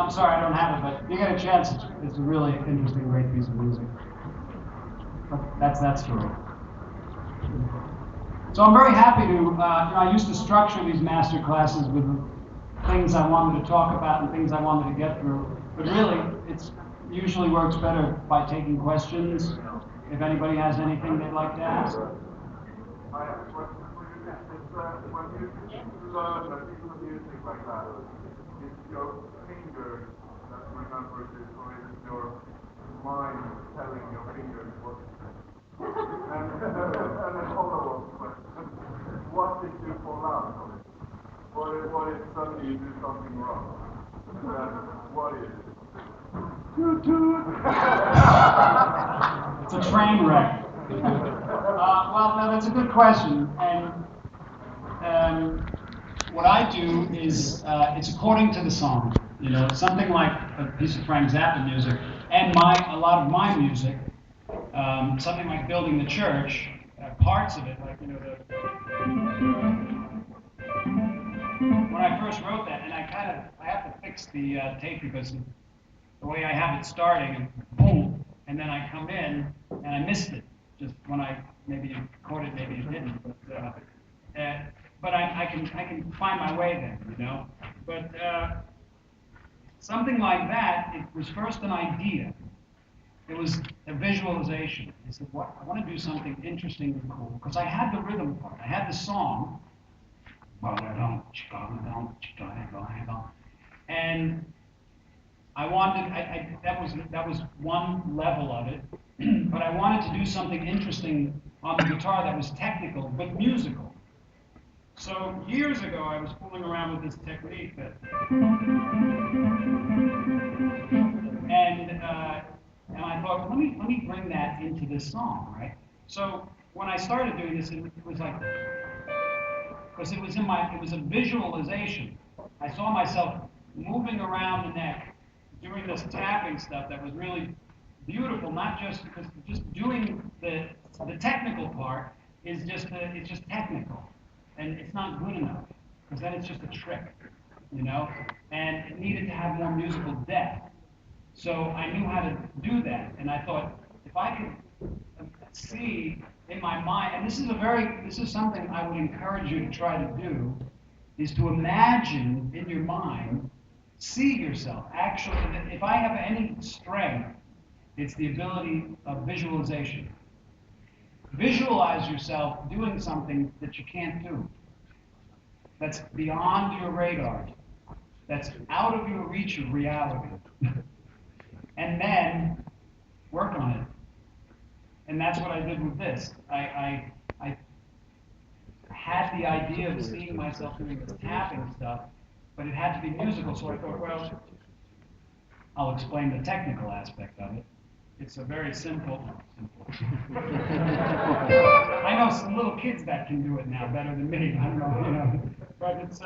I'm sorry, I don't have it, but if you get a chance, it's a really interesting, great piece of music. But that's that story. So I'm very happy to, I used to structure these master classes with things I wanted to talk about and things I wanted to get through. But really, it usually works better by taking questions. If anybody has anything they'd like to ask. I have a question for you. When you learn a piece of music like that, is your fingers that remembers it, or is it your mind telling your fingers what to say? And a follow-up question. What if you fall out of it? What if suddenly you do something wrong? And then, what is it? Toot toot! It's a train wreck. Well, no, that's a good question. And what I do is, it's according to the song. You know, something like a piece of Frank Zappa music, and a lot of my music, something like Building the Church, parts of it, like, when I first wrote that, and I have to fix the tape because the way I have it starting, and boom, and then I come in, and I missed it, just when maybe you caught it, maybe you didn't, but I can find my way there, you know. But something like that, it was first an idea. It was a visualization. I said, "What? I want to do something interesting and cool," because I had the rhythm part. I had the song, and I wanted. That was one level of it, but I wanted to do something interesting on the guitar that was technical but musical. So years ago, I was fooling around with this technique and I thought, let me bring that into this song, right? So when I started doing this, it was like, because it was a visualization. I saw myself moving around the neck, doing this tapping stuff that was really beautiful, not just because just doing the technical part is it's just technical, and it's not good enough, because then it's just a trick, you know, and it needed to have more musical depth. So I knew how to do that, and I thought, if I could see in my mind, and this is something I would encourage you to try to do, is to imagine in your mind, see yourself. Actually, if I have any strength, it's the ability of visualization. Visualize yourself doing something that you can't do, that's beyond your radar, that's out of your reach of reality. And then work on it. And that's what I did with this. I had the idea of seeing myself doing this tapping stuff, but it had to be musical, so I thought, well, I'll explain the technical aspect of it. It's a very simple. I know some little kids that can do it now better than me. I don't know, you know, but it's.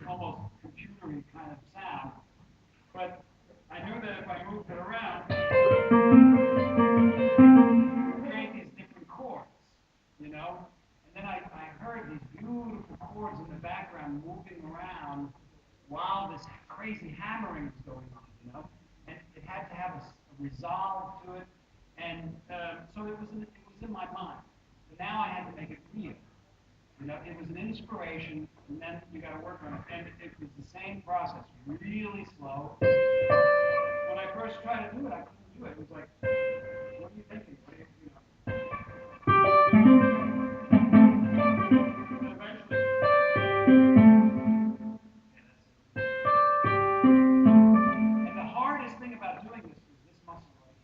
Almost computery kind of sound, but I knew that if I moved it around, it would create these different chords, you know? And then I heard these beautiful chords in the background moving around while this crazy hammering was going on, you know? And it had to have a resolve to it, and so it was in my mind. But now I had to make it real. You know, it was an inspiration, and then you got to work on it. And it was the same process, really slow. When I first tried to do it, I couldn't do it. It was like, what are you thinking? What are you know? And eventually, and the hardest thing about doing this was this muscle right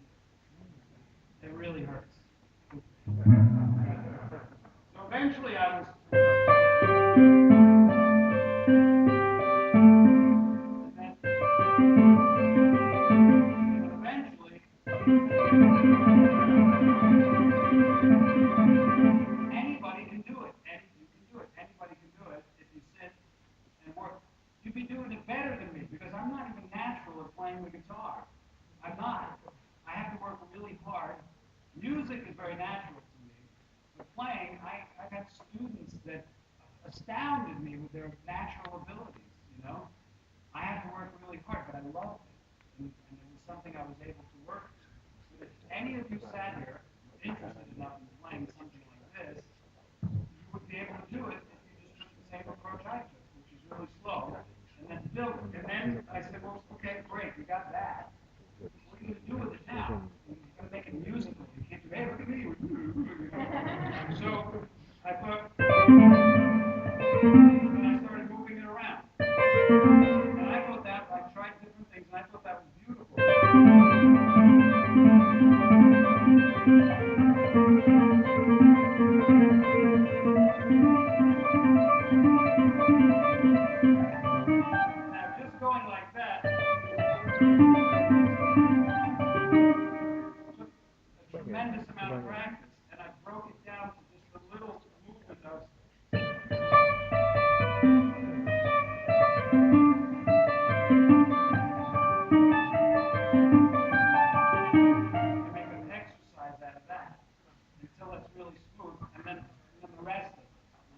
here. It really hurts. So eventually, I was. Anybody can do it. You can do it. Anybody can do it if you sit and work. You'd be doing it better than me because I'm not even natural at playing the guitar. I'm not. I have to work really Music is very natural to me, but playing, I've had students that astounded me with their natural abilities, you know? I had to work really hard, but I loved it. And it was something I was able to work to. But if any of you sat here interested enough in playing something like this, you would be able to do it if you just took the same approach I took, which is really slow, and then build it. And then I said, well, okay, great, we got that. What are you going to do with it now? You're going to make it musical. You can't do, hey, look at me. So I thought, and I started moving it around. And I thought that, I tried different things, and I thought that was beautiful. Now, just going like that took a tremendous amount of practice, and I broke it down to just a little movement of and make an exercise out of that until it's really smooth, and then the rest of it,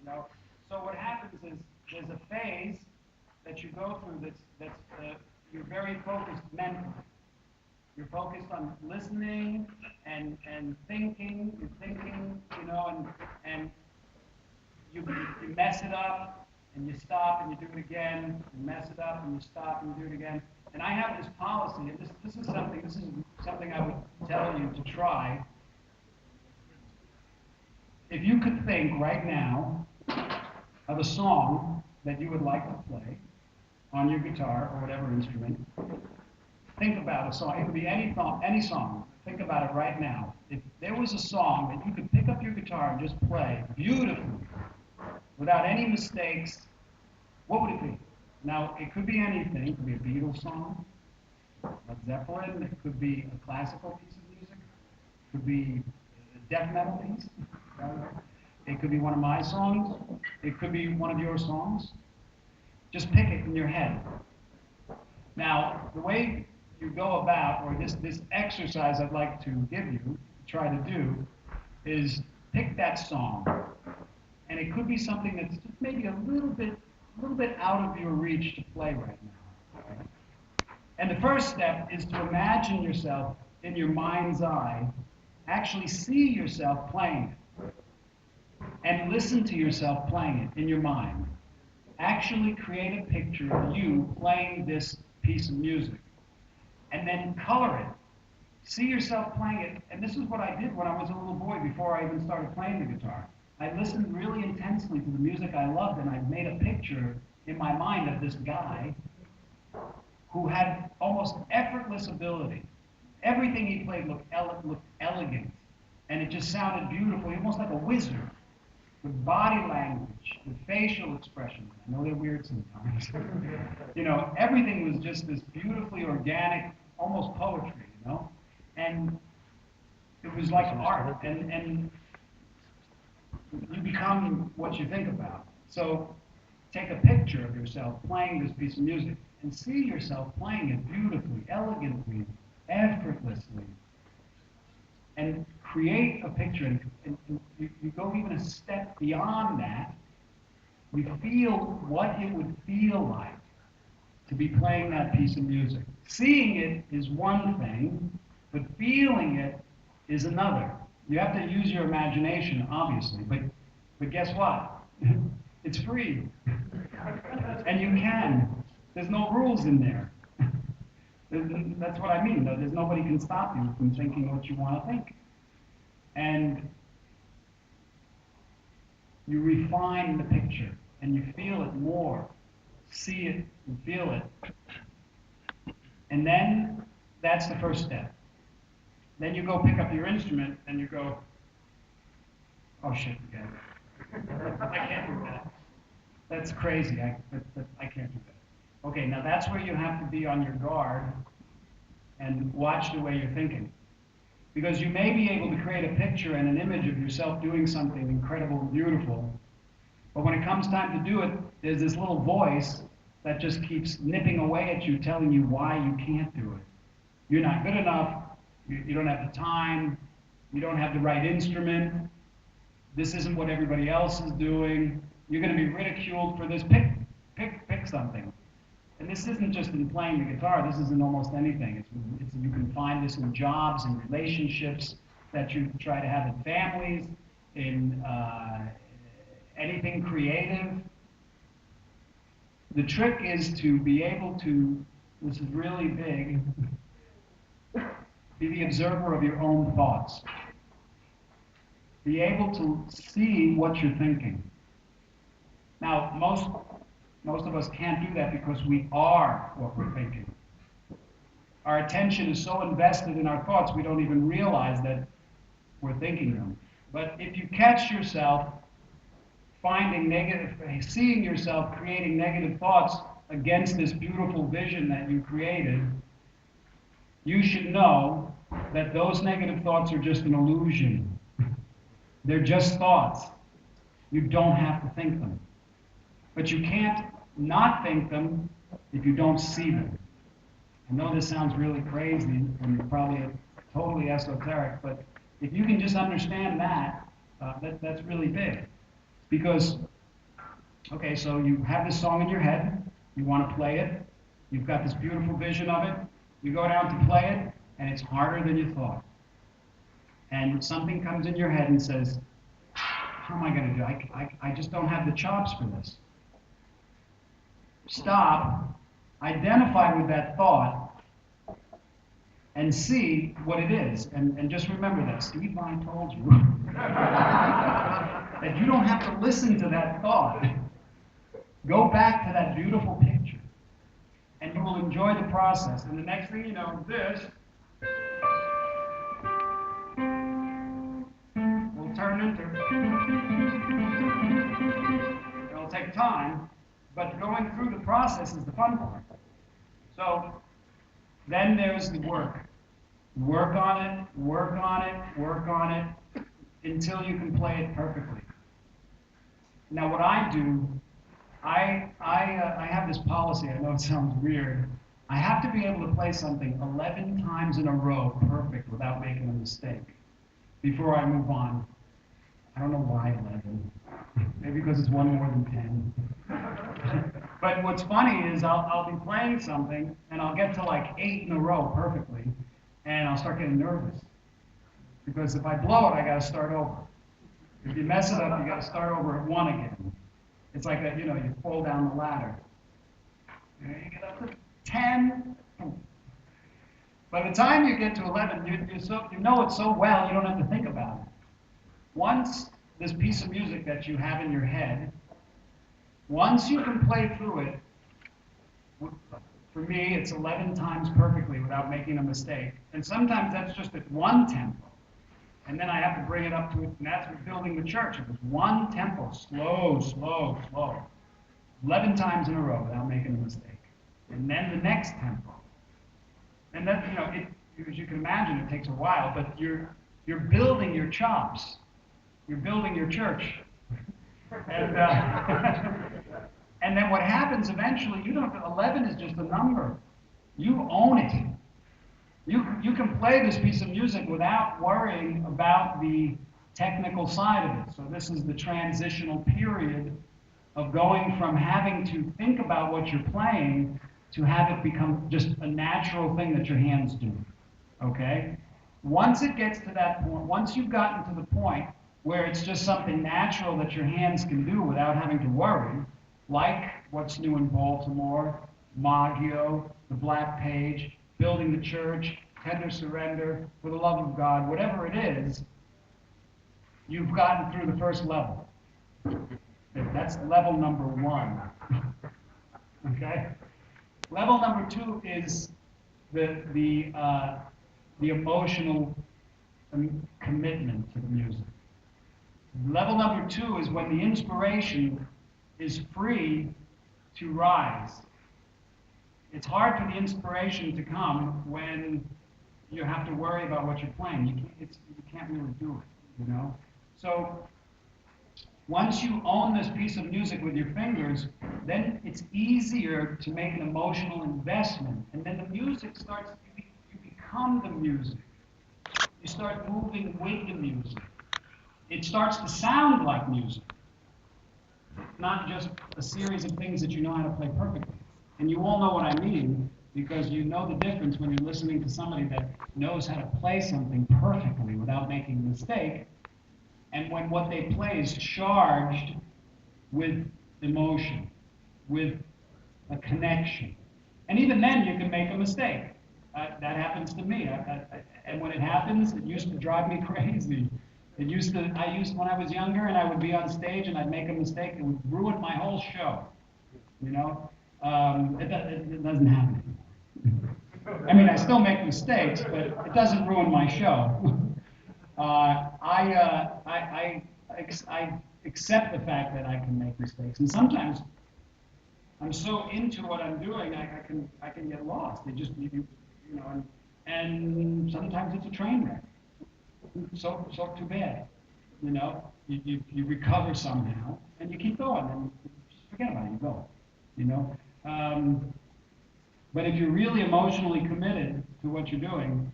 you know. So what happens is there's a phase that you go through that's you're very focused mentally. You're focused on listening and thinking. You're thinking, you know, and you mess it up and you stop and you do it again. You mess it up and you stop and you do it again. And I have this policy, and this is something I would tell you to try. If you could think right now of a song that you would like to play on your guitar or whatever instrument, think about a song. It could be any song. Think about it right now. If there was a song that you could pick up your guitar and just play beautifully, without any mistakes, what would it be? Now, it could be anything. It could be a Beatles song, Led Zeppelin. It could be a classical piece of music. It could be a death metal piece. It could be one of my songs. It could be one of your songs. Just pick it in your head. Now, the way you go about, or this exercise I'd like to give you, try to do, is pick that song. And it could be something that's just maybe a little bit out of your reach to play right now. And the first step is to imagine yourself in your mind's eye, actually see yourself playing it, and listen to yourself playing it in your mind. Actually create a picture of you playing this piece of music, and then color it. See yourself playing it, and this is what I did when I was a little boy before I even started playing the guitar. I listened really intensely to the music I loved, and I made a picture in my mind of this guy who had almost effortless ability. Everything he played looked elegant, and it just sounded beautiful, almost like a wizard, with body language, with facial expressions. I know they're weird sometimes. You know, everything was just this beautifully organic, almost poetry, you know? And it was like art, and you become what you think about. So take a picture of yourself playing this piece of music and see yourself playing it beautifully, elegantly, effortlessly, and create a picture. And you go even a step beyond that. You feel what it would feel like to be playing that piece of music. Seeing it is one thing, but feeling it is another. You have to use your imagination, obviously, but guess what? It's free. And you can. There's no rules in there. That's what I mean, though. There's nobody can stop you from thinking what you want to think. And you refine the picture, and you feel it more. See it and feel it. And then that's the first step. Then you go pick up your instrument and you go, oh shit, okay. I can't do that. That's crazy. I can't do that. Okay, now that's where you have to be on your guard and watch the way you're thinking. Because you may be able to create a picture and an image of yourself doing something incredible and beautiful, but when it comes time to do it, there's this little voice that just keeps nipping away at you, telling you why you can't do it. You're not good enough, you don't have the time, You don't have the right instrument. This isn't what everybody else is doing. You're going to be ridiculed for this. Pick something. And this isn't just in playing the guitar. This is in almost anything. You can find this in jobs, in relationships that you try to have in families, in anything creative. The trick is to be able to, this is really big, be the observer of your own thoughts. Be able to see what you're thinking. Now, most of us can't do that because we are what we're thinking. Our attention is so invested in our thoughts, we don't even realize that we're thinking them. But if you catch yourself seeing yourself creating negative thoughts against this beautiful vision that you created, you should know that those negative thoughts are just an illusion. They're just thoughts. You don't have to think them. But you can't not think them if you don't see them. I know this sounds really crazy and probably totally esoteric, but if you can just understand that's really big. Because, okay, so you have this song in your head, you want to play it, you've got this beautiful vision of it, you go down to play it, and it's harder than you thought. And something comes in your head and says, how am I going to do it? I just don't have the chops for this. Stop, identify with that thought, and see what it is. And just remember that Steve Vine told you that you don't have to listen to that thought. Go back to that beautiful picture, and you will enjoy the process. And the next thing you know, this will turn into, it'll take time, but going through the process is the fun part. So then there's the work. Work on it, work on it, work on it, until you can play it perfectly. Now what I do, I have this policy, I know it sounds weird. I have to be able to play something 11 times in a row perfect without making a mistake before I move on. I don't know why 11. Maybe because it's one more than 10. But what's funny is I'll be playing something and I'll get to like 8 in a row perfectly, and I'll start getting nervous. Because if I blow it, I gotta start over. If you mess it up, you gotta start over at 1 again. It's like you fall down the ladder. You get up to 10. By the time you get to 11, you know it so well you don't have to think about it. Once this piece of music that you have in your head, once you can play through it, for me, it's 11 times perfectly without making a mistake. And sometimes that's just at one tempo. And then I have to bring it up to it, and that's with building the church. It was one tempo, slow, slow, slow. 11 times in a row without making a mistake. And then the next tempo. And that, as you can imagine, it takes a while, but you're building your chops. You're building your church. And, and then what happens eventually, 11 is just a number. You own it. You can play this piece of music without worrying about the technical side of it. So this is the transitional period of going from having to think about what you're playing to have it become just a natural thing that your hands do. Okay? Once it gets to that point, once you've gotten to the point where it's just something natural that your hands can do without having to worry, like what's new in Baltimore, Maggio, the Black Page, building the church, tender surrender, for the love of God, whatever it is, you've gotten through the first level. That's level number 1. Okay? Level number 2 is the emotional commitment to the music. Level number 2 is when the inspiration is free to rise. It's hard for the inspiration to come when you have to worry about what you're playing. You can't really do it, So once you own this piece of music with your fingers, then it's easier to make an emotional investment. And then the music starts, you become the music. You start moving with the music. It starts to sound like music, not just a series of things that you know how to play perfectly. And you all know what I mean, because you know the difference when you're listening to somebody that knows how to play something perfectly without making a mistake, and when what they play is charged with emotion, with a connection. And even then, you can make a mistake. That happens to me. And when it happens, it used to drive me crazy. When I was younger and I would be on stage and I'd make a mistake, it would ruin my whole show. You know? It doesn't happen anymore. I mean, I still make mistakes, but it doesn't ruin my show. I accept the fact that I can make mistakes, and sometimes I'm so into what I'm doing, I can get lost. They just you know, and sometimes it's a train wreck. So too bad, you know. You recover somehow, and you keep going, and just forget about it. You go, you know. But if you're really emotionally committed to what you're doing,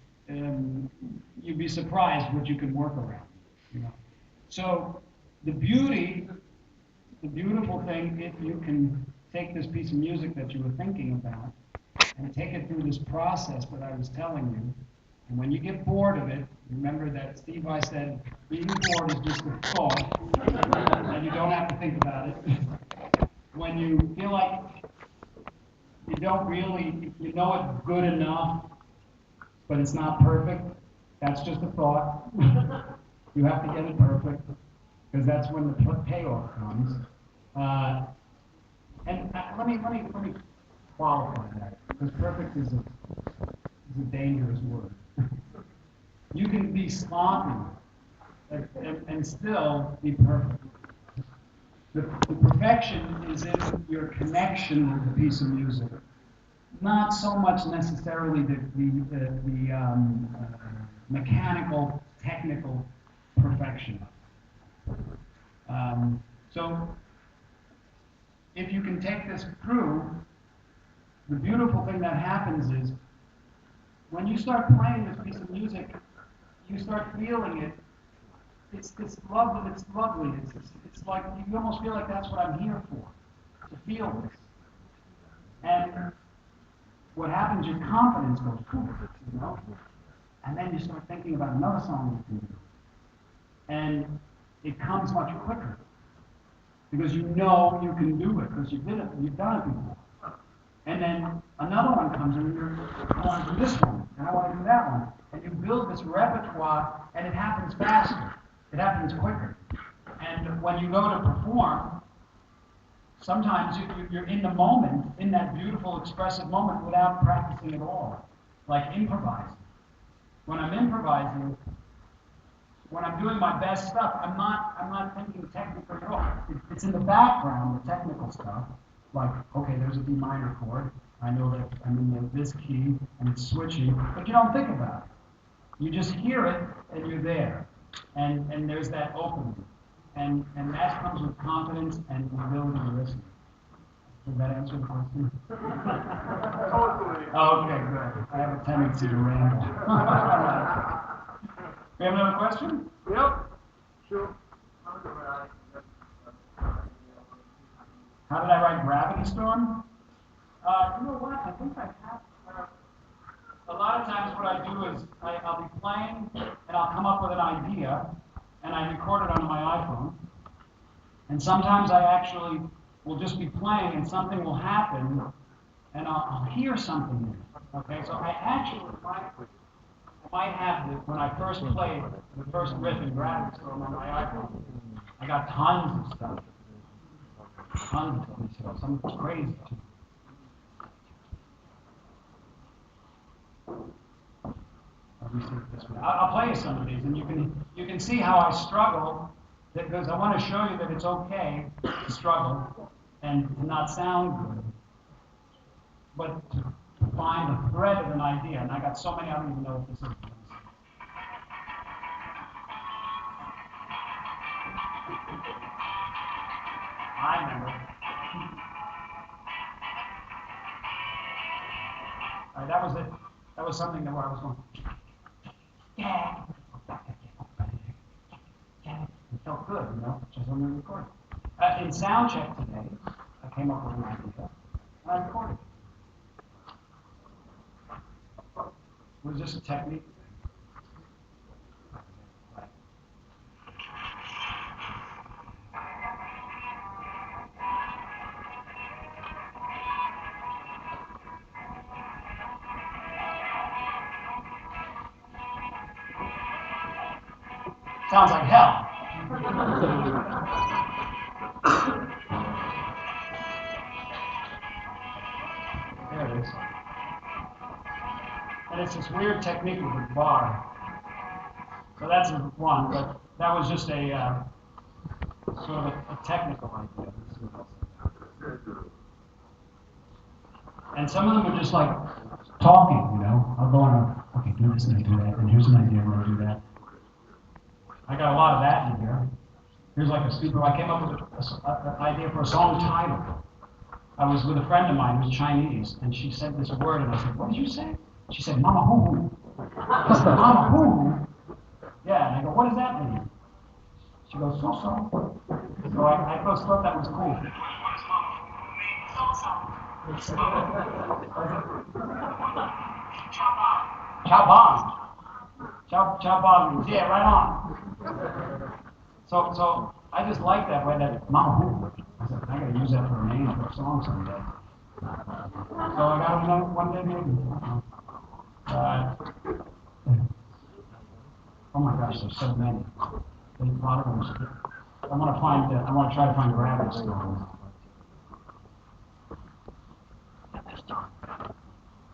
you'd be surprised what you can work around. You know. So the beautiful thing, if you can take this piece of music that you were thinking about and take it through this process that I was telling you, and when you get bored of it, remember that Steve I said being bored is just a thought, and you don't have to think about it. When you feel like you don't really, you know it's good enough, but it's not perfect, that's just a thought. You have to get it perfect, because that's when the payoff comes. Let me qualify that, because perfect is a dangerous word. You can be sloppy and still be perfect. The perfection is in your connection with the piece of music, not so much necessarily the mechanical, technical perfection. So if you can take this through, the beautiful thing that happens is when you start playing this piece of music, you start feeling it. It's lovely. It's lovely. It's like you almost feel like that's what I'm here for, to feel this. And what happens? Your confidence goes poof, you know. And then you start thinking about another song you can do, and it comes much quicker because you know you can do it because you've done it before. And then another one comes and I want to do this one, and I want to do that one. And you build this repertoire, and it happens faster. It happens quicker. And when you go to perform, sometimes you're in the moment, in that beautiful, expressive moment without practicing at all, like improvising. When I'm improvising, when I'm doing my best stuff, I'm not thinking technically at all. It's in the background, the technical stuff. Like, okay, there's a D minor chord. I know that I'm in this key and it's switching, but you don't think about it. You just hear it and you're there. And there's that opening. And that comes with confidence and the ability to listen. Does that answer the question? Totally. Oh, okay, good. I have a tendency to ramble. We have another question? Yep. Sure. How did I write Gravity Storm? You know what? I think I have. A lot of times what I do is I'll be playing and I'll come up with an idea and I record it on my iPhone. And sometimes I actually will just be playing and something will happen and I'll hear something. Okay, so I actually might have when I first played the first riff in Gravity Storm on my iPhone. I got tons of stuff. Tons of stuff. Some crazy. I'll play you some of these, and you can see how I struggle because I want to show you that it's okay to struggle and to not sound good, but to find the thread of an idea. And I got so many, I don't even know what this is. I remember. All right, that was it. That was something that where I was going. Yeah. felt good, just on the recording. In sound check today, I came up with an idea, and I recorded it. It was just a technique. Sounds like hell. There it is. And it's this weird technique with a bar. So that's one, but that was just a sort of a technical idea. And some of them are just like talking, I'll go on, okay, do this and do that, and here's an idea where I do that. I got a lot of that in here. Here's like a stupid, I came up with an idea for a song title. I was with a friend of mine who's Chinese, and she said this word, and I said, what did you say? She said, Mama Hoo Hoo. I said, Mama Hoo Hoo? Yeah, and I go, what does that mean? She goes, so-so. So I first thought that was cool. Chow bomb. Chow bomb. Yeah, right on. So I just like that way that Mama Hoo. I said, I gotta use that for a name for a song someday. So I got another one day maybe. Oh my gosh, there's so many. There's a lot of them. I want to try to find a rabbit story.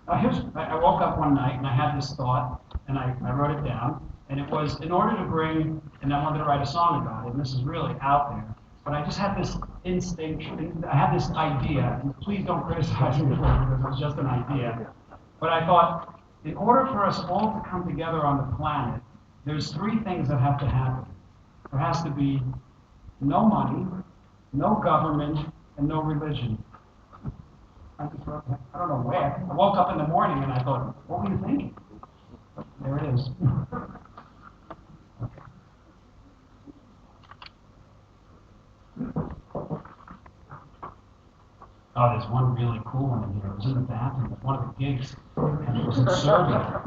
I woke up one night and I had this thought, and I wrote it down, and it was in order to bring, and I wanted to write a song about it, and this is really out there, but I just had this instinct, I had this idea, and please don't criticize me for it because it was just an idea, but I thought, in order for us all to come together on the planet, there's three things that have to happen. There has to be no money, no government, and no religion. I don't know where. I woke up in the morning and I thought, what were you thinking? There it is. Oh, there's one really cool one in here. It was in the bathroom at one of the gigs, and it was in Serbia.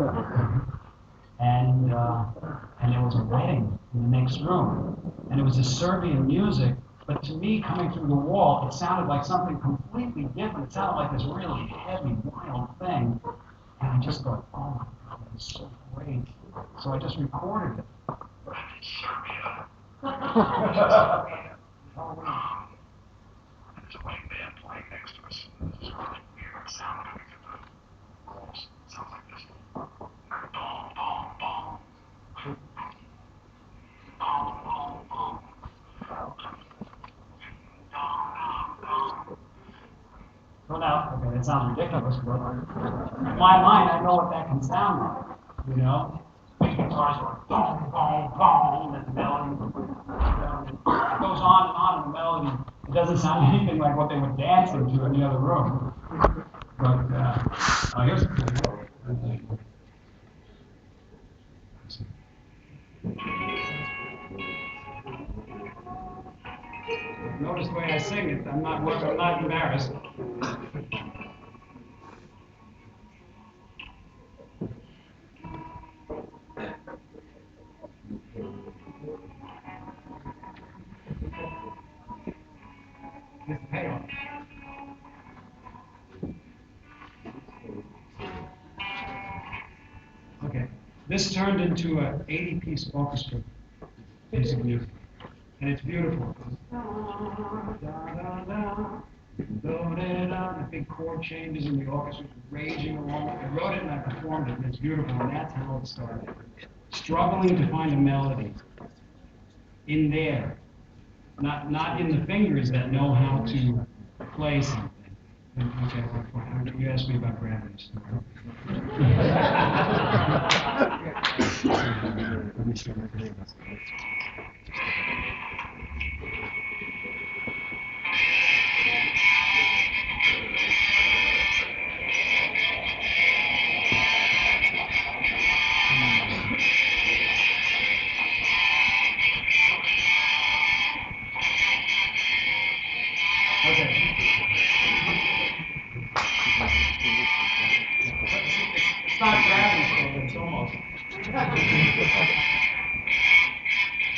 And there was a wedding in the next room, and it was this Serbian music. But to me, coming through the wall, it sounded like something completely different. It sounded like this really heavy, wild thing. And I just thought, oh my God, that is so great. So I just recorded it. Serbia. There's a wedding band playing next to us. There's a really weird sound coming through the walls. It sounds like this. Boom, boom, boom. Boom, boom, boom. So now, okay, that sounds ridiculous, but in my mind, I know what that can sound like. Big guitars going boom, boom, boom, and the melody. It goes on, and the melody. It doesn't sound anything like what they would dance into in the other room. But here's the cool. Notice the way I sing it. I'm not embarrassed. Here's the payoff. Okay, this turned into an 80-piece orchestra piece of music, and it's beautiful. The big chord changes and the orchestra raging along. I wrote it and I performed it, and it's beautiful, and that's how it started. Struggling to find a melody in there, not in the fingers that know how to play something. Okay, you asked me about gravity.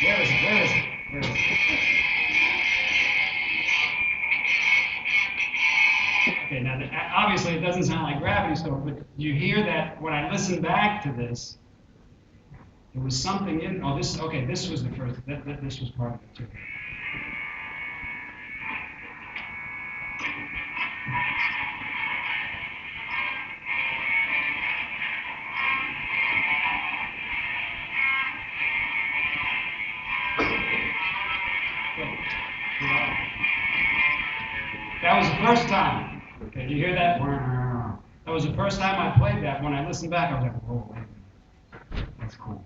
Where is it? Where is it? Where is it? Okay, now obviously it doesn't sound like Gravity Store, but you hear that when I listen back to this, there was something in. Oh, this. Okay, this was the first. This was part of it too. That was the first time. Okay, did you hear that? That was the first time I played that. When I listened back, I was like, whoa, wait a minute. That's cool.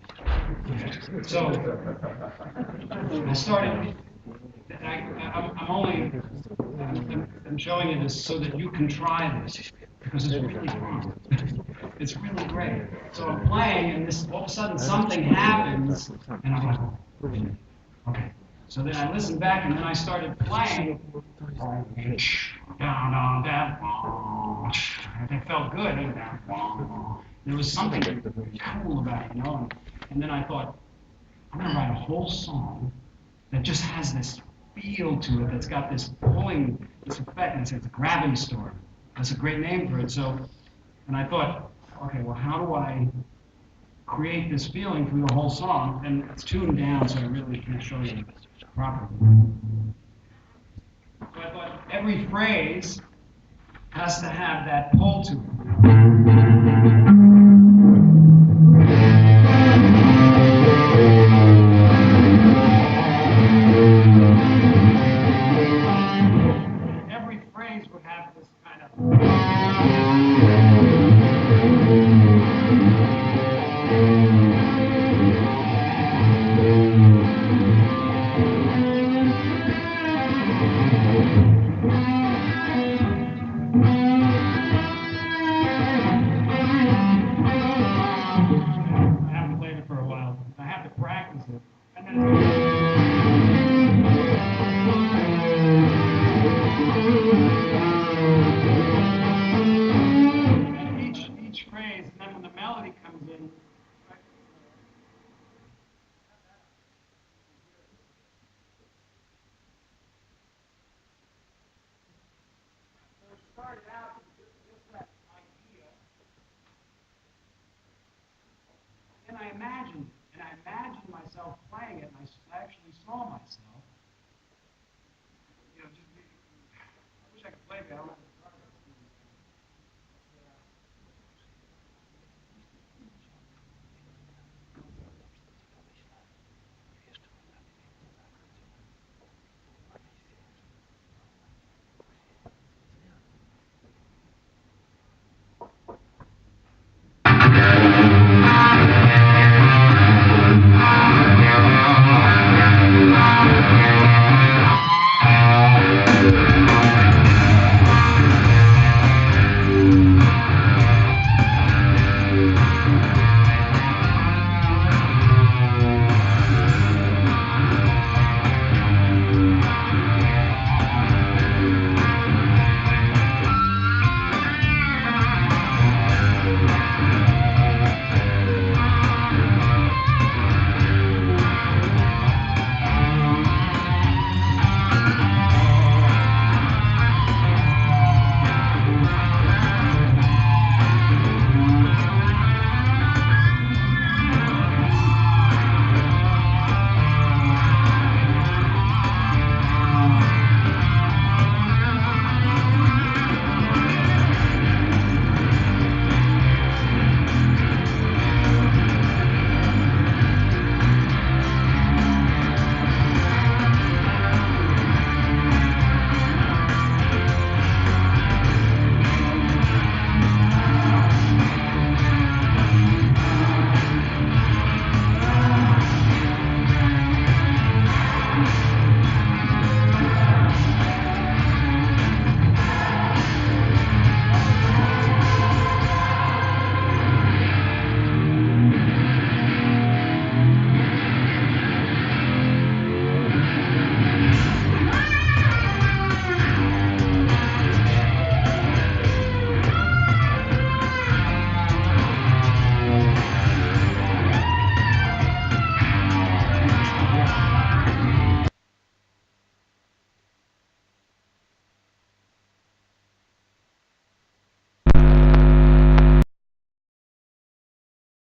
So I started. I'm showing you this so that you can try this because it's really fun. It's really great. So I'm playing, and this all of a sudden something happens, and I'm like, oh, okay. So then I listened back, and then I started playing. Down, down, down. It felt good. There was something cool about it, you know. And then I thought, I'm going to write a whole song that just has this feel to it, that's got this pulling, this effect, and it's a Gravity Store. That's a great name for it. So, and I thought, okay, well, how do I create this feeling through the whole song? And it's tuned down, so I really can't show you properly. So I thought every phrase has to have that pull to it. Every phrase would have this kind of. I haven't played it for a while. I have to practice it. And each phrase, and then when the melody comes in, so it started out with just that idea, and I imagined it, and I imagined myself playing it, and I actually saw myself, just I wish I could play it.